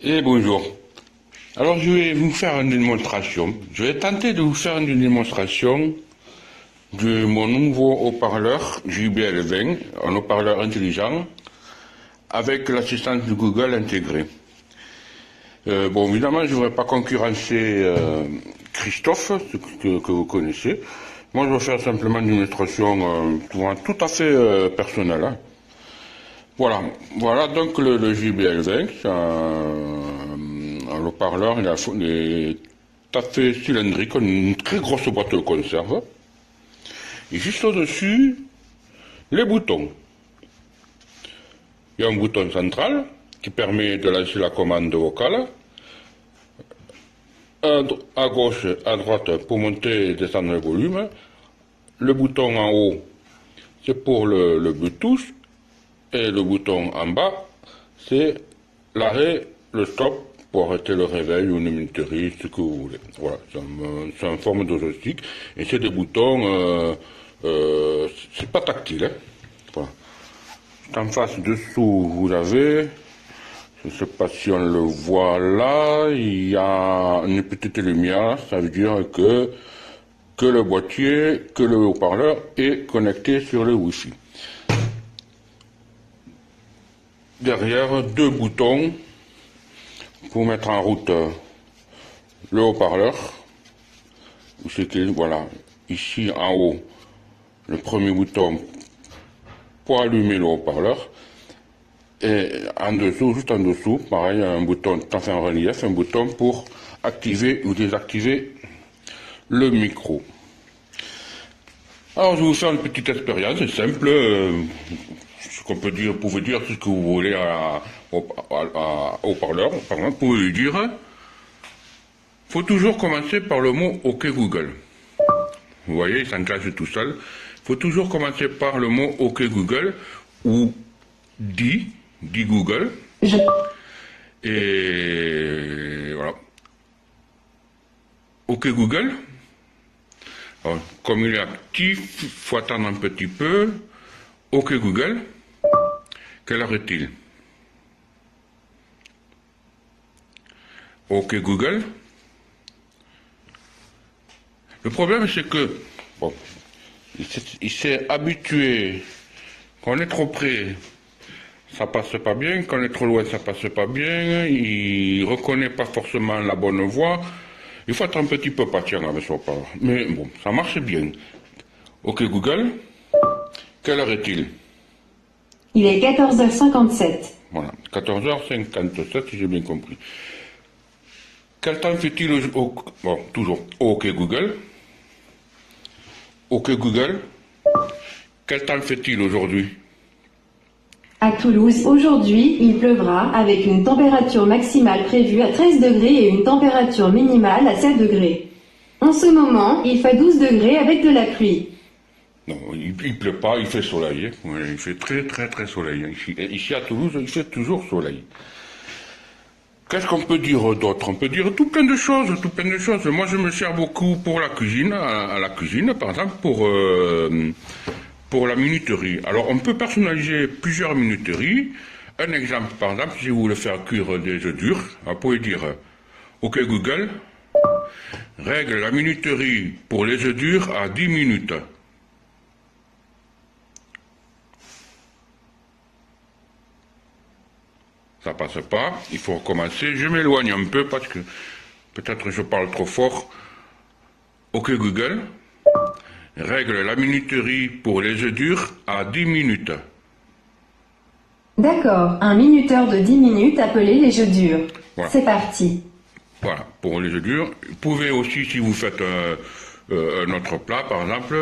Et bonjour. Alors je vais vous faire une démonstration. Je vais tenter de vous faire une démonstration de mon nouveau haut-parleur JBL20, un haut-parleur intelligent, avec l'assistance de Google intégrée. Bon, évidemment, je ne voudrais pas concurrencer Christophe, que vous connaissez. Moi, je vais faire simplement une démonstration tout à fait personnelle. Hein. Voilà donc le JBL20, un haut-parleur, il est tout à fait cylindrique, une très grosse boîte de conserve. Et juste au-dessus, les boutons. Il y a un bouton central qui permet de lancer la commande vocale. À gauche, à droite pour monter et descendre le volume. Le bouton en haut, c'est pour le Bluetooth. Et le bouton en bas, c'est l'arrêt, le stop pour arrêter le réveil ou une minuterie, ce que vous voulez. Voilà, c'est en forme de joystick. Et c'est des boutons, c'est pas tactile. Hein. Voilà. En face, dessous, vous avez, je ne sais pas si on le voit là, il y a une petite lumière, ça veut dire que le boîtier, que le haut-parleur est connecté sur le Wi-Fi. Derrière, deux boutons pour mettre en route le haut-parleur. Voilà, ici en haut, le premier bouton pour allumer le haut-parleur. Et en dessous, juste en dessous, pareil, un bouton tout à fait en relief, un bouton pour activer ou désactiver le micro. Alors, je vais vous faire une petite expérience, c'est simple. Ce qu'on peut dire, vous pouvez dire tout ce que vous voulez au haut-parleur. Par exemple, vous pouvez lui dire, faut toujours commencer par le mot OK Google. Vous voyez, il s'enclenche tout seul. Il faut toujours commencer par le mot OK Google ou dit Google. Et voilà. OK Google. Alors, comme il est actif, il faut attendre un petit peu. OK Google. Quelle heure est-il? OK Google. Le problème, c'est que, bon, il s'est habitué, quand on est trop près, ça passe pas bien, quand on est trop loin, ça passe pas bien, il reconnaît pas forcément la bonne voix. Il faut être un petit peu patient avec son parole. Mais bon, ça marche bien. OK Google, quelle heure est-il? Il est 14h57. Voilà, 14h57, si j'ai bien compris. Quel temps fait-il bon, toujours, OK Google. OK Google, quel temps fait-il aujourd'hui? À Toulouse, aujourd'hui, il pleuvra avec une température maximale prévue à 13 degrés et une température minimale à 7 degrés. En ce moment, il fait 12 degrés avec de la pluie. Non, il pleut pas, il fait soleil. Hein. Il fait très soleil. Ici à Toulouse, il fait toujours soleil. Qu'est-ce qu'on peut dire d'autre? On peut dire tout plein de choses. Moi, je me sers beaucoup pour la cuisine, à la cuisine, par exemple, pour la minuterie. Alors, on peut personnaliser plusieurs minuteries. Un exemple, par exemple, si vous voulez faire cuire des œufs durs, vous pouvez dire OK Google, règle la minuterie pour les œufs durs à 10 minutes. Ça passe pas, il faut recommencer. Je m'éloigne un peu parce que peut-être je parle trop fort. OK Google, règle la minuterie pour les œufs durs à 10 minutes. D'accord, un minuteur de 10 minutes appelé les jeux durs. Voilà. C'est parti. Voilà, pour les œufs durs. Vous pouvez aussi, si vous faites un autre plat, par exemple,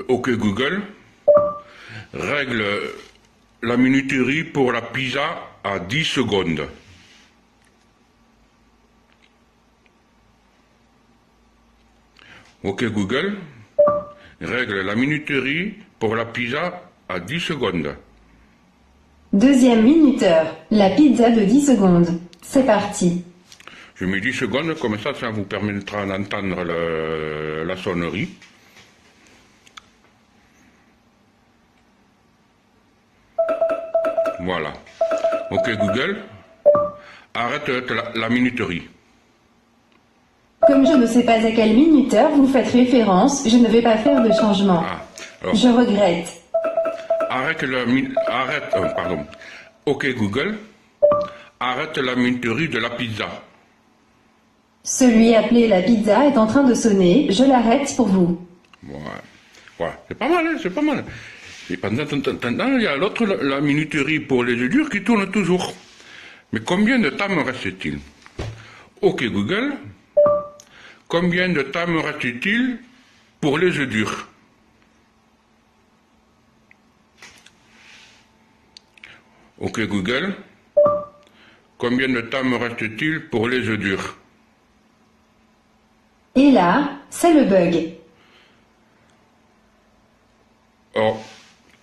OK Google, règle la minuterie pour la pizza à 10 secondes. OK Google, règle la minuterie pour la pizza à 10 secondes. Deuxième minuteur, la pizza de 10 secondes. C'est parti. Je mets 10 secondes, comme ça vous permettra d'entendre la sonnerie. Voilà. Ok Google, arrête la minuterie. Comme je ne sais pas à quel minuteur vous faites référence, je ne vais pas faire de changement. Alors, Je regrette. Pardon. Ok Google, arrête la minuterie de la pizza. Celui appelé la pizza est en train de sonner, je l'arrête pour vous. Ouais. C'est pas mal, hein, c'est pas mal. Et pendant il y a l'autre, la minuterie pour les œufs durs qui tourne toujours. Mais combien de temps me reste-t-il? Ok Google, combien de temps me reste-t-il pour les œufs durs? Ok Google, combien de temps me reste-t-il pour les œufs durs? Et là, c'est le bug. Or,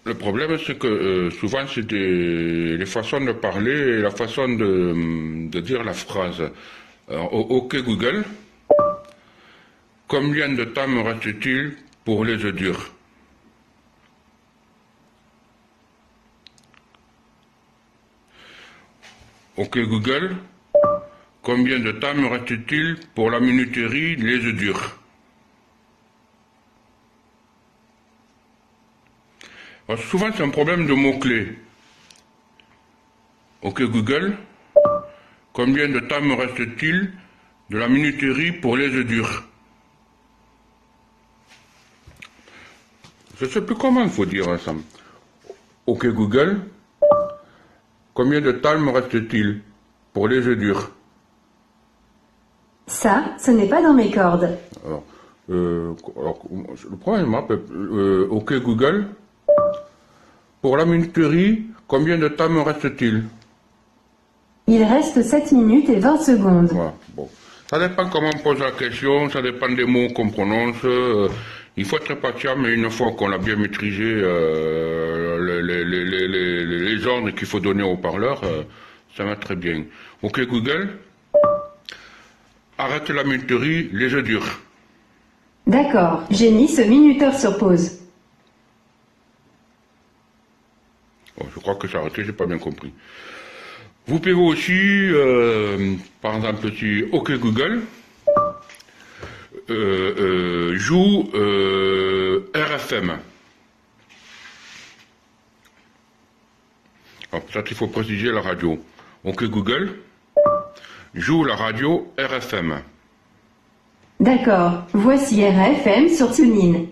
le problème, c'est que souvent, c'est les façons de parler et la façon de dire la phrase. Alors, ok Google, combien de temps me reste-t-il pour les œufs durs? Ok Google, combien de temps me reste-t-il pour la minuterie les œufs durs? Alors, souvent, c'est un problème de mots-clés. Ok Google, combien de temps me reste-t-il de la minuterie pour les œufs durs? Je ne sais plus comment il faut dire ensemble. Ok Google, combien de temps me reste-t-il pour les œufs durs? Ça, ce n'est pas dans mes cordes. Alors, le problème, je me rappelle. Ok Google, pour la minuterie, combien de temps me reste-t-il? Il reste 7 minutes et 20 secondes. Voilà, bon. Ça dépend comment on pose la question, ça dépend des mots qu'on prononce. Il faut être patient, mais une fois qu'on a bien maîtrisé les ordres qu'il faut donner au parleur, ça va très bien. Ok Google, arrête la minuterie, les œufs durs. D'accord, j'ai mis ce minuteur sur pause. Bon, je crois que c'est arrêté, j'ai pas bien compris. Vous pouvez aussi, par exemple, si OK Google joue RFM. Alors, peut-être il faut préciser la radio. OK Google joue la radio RFM. D'accord, voici RFM sur TuneIn.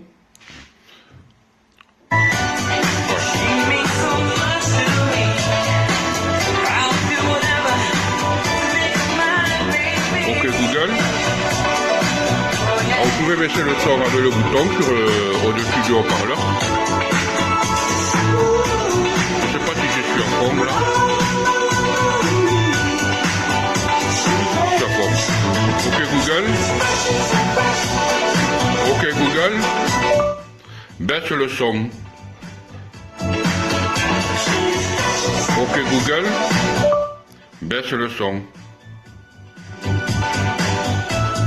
Vous pouvez baisser le son avec le bouton au-dessus du haut-parleur. Je ne sais pas si je suis en forme là. D'accord. Ok Google, baisse le son. Ok Google, baisse le son.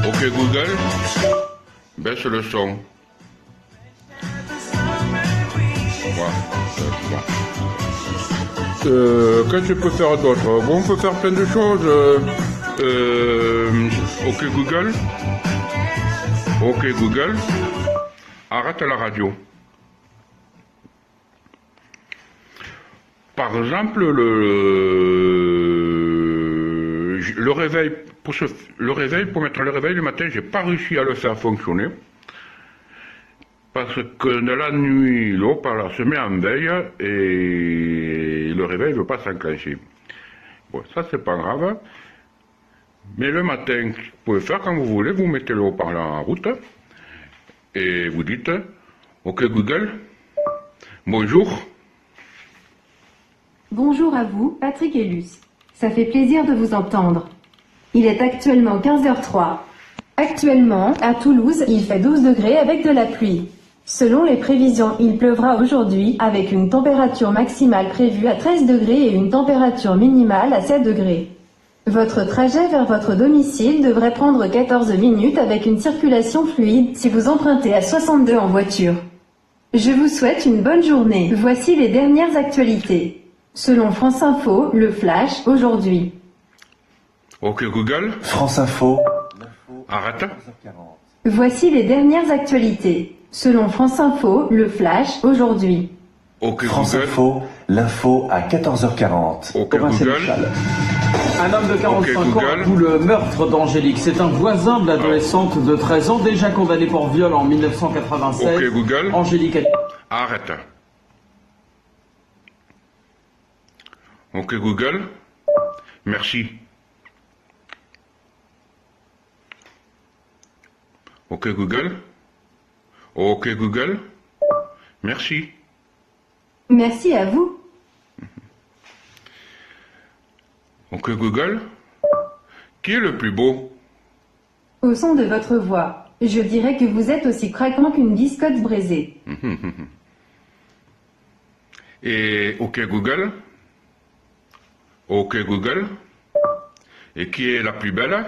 Ok Google, baisse le son. Voilà. Qu'est-ce que je peux faire d'autre? Bon, on peut faire plein de choses. Ok Google. Ok Google. Arrête la radio. Par exemple, le réveil, pour mettre le réveil le matin, j'ai pas réussi à le faire fonctionner. Parce que de la nuit, le haut-parleur se met en veille et le réveil ne veut pas s'enclencher. Bon, ça c'est pas grave. Mais le matin, vous pouvez faire quand vous voulez, vous mettez le haut-parleur en route et vous dites OK Google, bonjour. Bonjour à vous, Patrick et Luce. Ça fait plaisir de vous entendre. Il est actuellement 15h03. Actuellement, à Toulouse, il fait 12 degrés avec de la pluie. Selon les prévisions, il pleuvra aujourd'hui, avec une température maximale prévue à 13 degrés et une température minimale à 7 degrés. Votre trajet vers votre domicile devrait prendre 14 minutes avec une circulation fluide si vous empruntez à 62 en voiture. Je vous souhaite une bonne journée. Voici les dernières actualités. Selon France Info, le flash, aujourd'hui. Ok Google, France Info. arrête. Voici les dernières actualités. Selon France Info, le flash, aujourd'hui. Ok France Google, Info, l'info à 14h40. ok Thomas Google, Sénéchal. Un homme de 45 Ok, ans Google. avoue le meurtre d'Angélique. C'est un voisin de l'adolescente de 13 ans, déjà condamné pour viol en 1996. ok Google, Angélique arrête. Ok Google, merci. Ok Google, ok Google, merci. Merci à vous. Ok Google, qui est le plus beau? Au son de votre voix, je dirais que vous êtes aussi craquant qu'une biscotte braisée. Et ok Google, ok Google, et qui est la plus belle?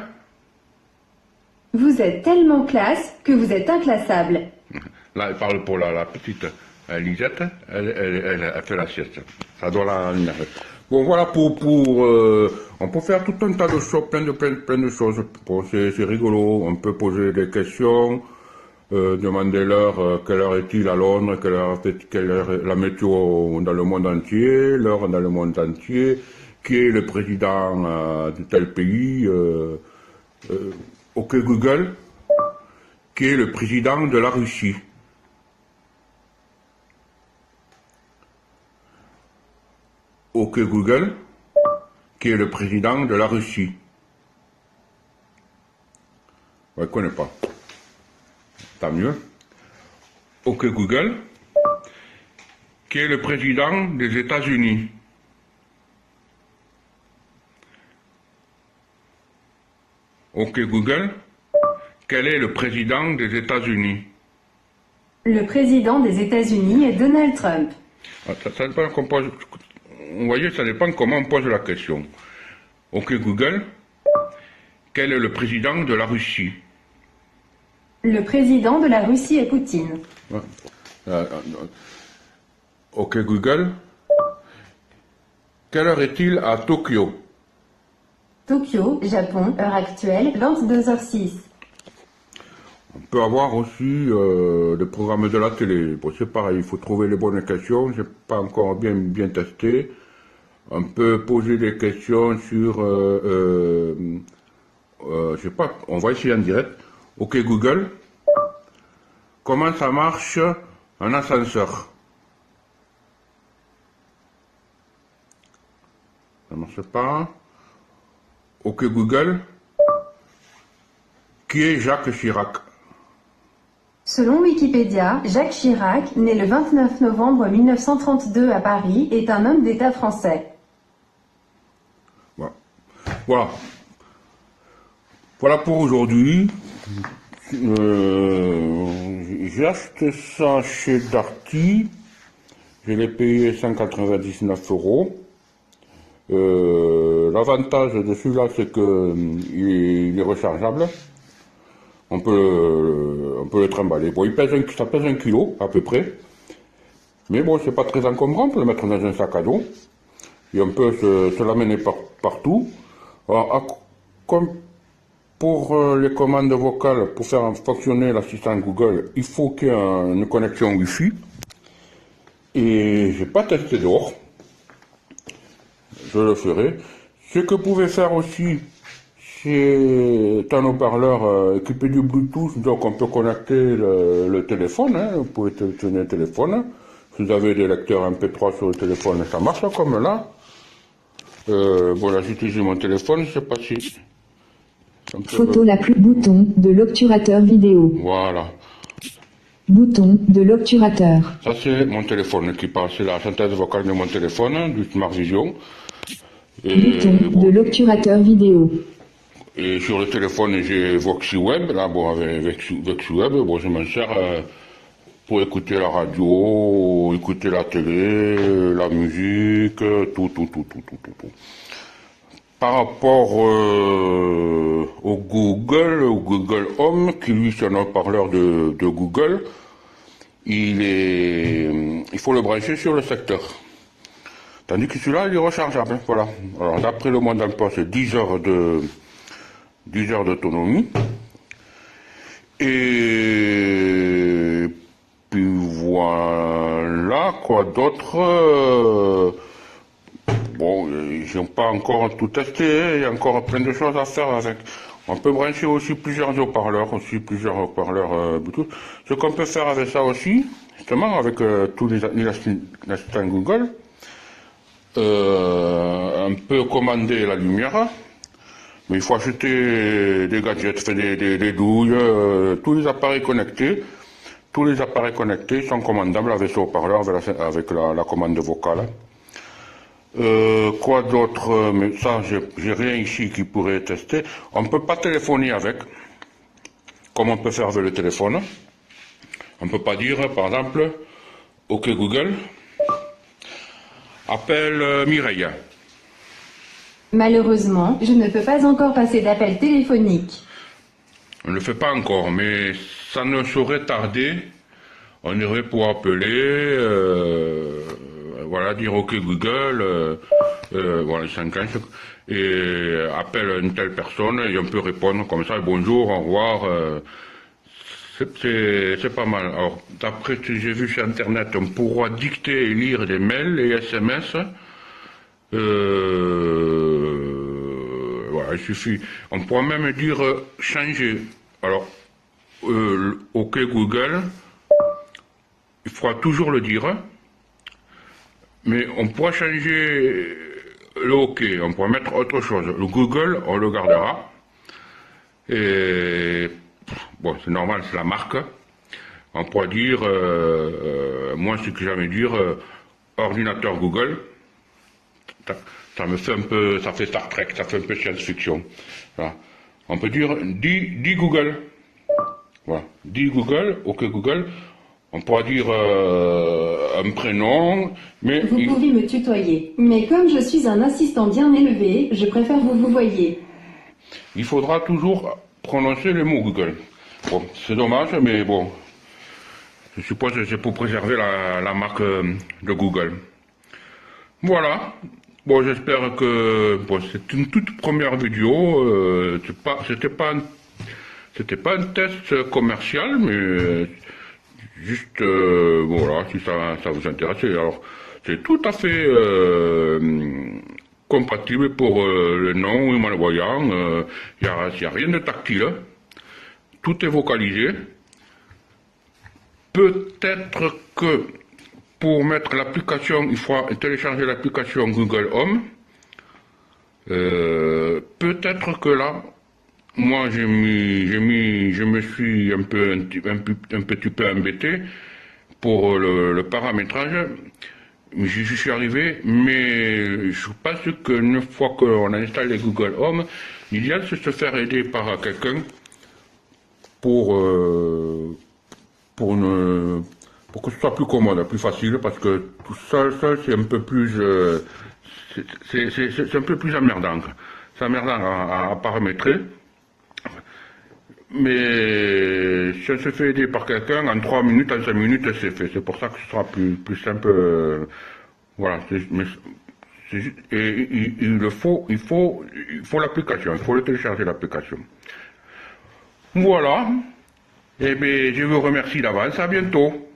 Vous êtes tellement classe que vous êtes inclassable. Là, elle parle pour la petite Lisette, elle fait la sieste. Ça doit la énerver. Bon, voilà, on peut faire tout un tas de choses, plein de choses. Bon, c'est rigolo, on peut poser des questions, demander quelle heure est-il à Londres, quelle heure est la météo dans le monde entier, l'heure dans le monde entier, qui est le président de tel pays, ok Google, qui est le président de la Russie. Ok Google, qui est le président de la Russie. Je ne connais pas. Tant mieux. Ok Google, qui est le président des États-Unis. Ok Google, quel est le président des États-Unis? Le président des États-Unis est Donald Trump. Ça dépend qu'on pose. Vous voyez, ça dépend comment on pose la question. Ok Google, quel est le président de la Russie? Le président de la Russie est Poutine. Ok Google, quelle heure est-il à Tokyo? Tokyo, Japon, heure actuelle, 22h06. On peut avoir aussi des programmes de la télé. Bon, c'est pareil, il faut trouver les bonnes questions. J'ai pas encore bien testé. On peut poser des questions sur, je sais pas, on va essayer en direct. Ok Google, comment ça marche un ascenseur? Ça marche pas. Ok Google, qui est Jacques Chirac? Selon Wikipédia, Jacques Chirac, né le 29 novembre 1932 à Paris, est un homme d'État français. Voilà. Voilà pour aujourd'hui. J'ai acheté ça chez Darty. Je l'ai payé 199 €. L'avantage de celui-là, c'est qu'il est rechargeable. On peut le trimballer. Bon, ça pèse 1 kilo à peu près. Mais bon, c'est pas très encombrant, on peut le mettre dans un sac à dos. Et on peut se l'amener partout. Alors, comme pour les commandes vocales, pour faire fonctionner l'assistant Google, il faut qu'il y ait une connexion Wi-Fi. Et j'ai pas testé dehors. Je le ferai. Ce que vous pouvez faire aussi, c'est un haut-parleur équipé du Bluetooth, donc on peut connecter le téléphone, hein, vous pouvez tenir le téléphone. Si vous avez des lecteurs MP3 sur le téléphone, ça marche comme là. Bon, là j'utilise mon téléphone, je sais pas si... Photo la plus bouton de l'obturateur vidéo. Voilà. Bouton de l'obturateur. Ça c'est mon téléphone qui passe, c'est la synthèse vocale de mon téléphone, du Smart Vision. Bouton de l'obturateur vidéo. Et sur le téléphone, j'ai VoxyWeb. Là, bon, avec VoxyWeb, bon, je m'en sers pour écouter la radio, écouter la télé, la musique, tout. Par rapport au Google Home, qui lui, c'est un haut-parleur de Google, il faut le brancher sur le secteur. Tandis que celui-là, il est rechargeable, hein, voilà. Alors, d'après le mode d'emploi, c'est 10 heures d'autonomie. Et puis voilà, quoi d'autre. Bon, ils n'ont pas encore tout testé, hein, il y a encore plein de choses à faire avec. On peut brancher aussi plusieurs haut-parleurs, Bluetooth. Ce qu'on peut faire avec ça aussi, justement, avec tous les assistants Google, on peut commander la lumière, mais il faut acheter des gadgets, des douilles, tous les appareils connectés. Tous les appareils connectés sont commandables avec ce haut-parleur, avec la commande vocale. Quoi d'autre? Mais ça, j'ai rien ici qui pourrait tester. On ne peut pas téléphoner avec, comme on peut faire avec le téléphone. On ne peut pas dire, par exemple, OK Google, appelle Mireille. Malheureusement, je ne peux pas encore passer d'appel téléphonique. On ne le fait pas encore, mais ça ne saurait tarder. On devrait pouvoir appeler, voilà, dire OK Google, voilà, 50, et appelle une telle personne, et on peut répondre comme ça, bonjour, au revoir. C'est pas mal. Alors, d'après ce que j'ai vu sur Internet, on pourra dicter et lire des mails et SMS. Voilà, il suffit. On pourra même dire changer. Alors, OK Google, il faudra toujours le dire, mais on pourra changer le OK, on pourra mettre autre chose. Le Google, on le gardera. Et bon, c'est normal, c'est la marque. On pourra dire, moi ce que j'aime dire, ordinateur Google. Ça me fait un peu, ça fait Star Trek, ça fait un peu science-fiction. Voilà. On peut dire, dis Google. Voilà. Dis Google, OK Google. On pourra dire un prénom, mais... Vous pouvez me tutoyer, mais comme je suis un assistant bien élevé, je préfère vous voyez. Il faudra toujours prononcer le mot Google. Bon, c'est dommage, mais bon, je suppose que c'est pour préserver la marque de Google. Voilà. Bon, j'espère que... Bon, c'est une toute première vidéo. C'était pas un test commercial, mais... juste, voilà, si ça vous intéresse. Alors, c'est tout à fait compatible pour le non ou malvoyant. Il n'y a rien de tactile. Tout est vocalisé. Peut-être que pour mettre l'application, il faut télécharger l'application Google Home. Peut-être que là, moi, je me suis un petit peu embêté pour le paramétrage. J'y suis arrivé, mais je pense qu'une fois qu'on a installé Google Home, l'idéal c'est de se faire aider par quelqu'un pour que ce soit plus commode, plus facile, parce que tout seul c'est un peu plus, c'est un peu plus emmerdant. C'est emmerdant à paramétrer. Mais si on se fait aider par quelqu'un, en 3 minutes, en 5 minutes, c'est fait. C'est pour ça que ce sera plus simple. Voilà. Il faut l'application, il faut le télécharger l'application. Voilà. Et bien, je vous remercie d'avance. À bientôt.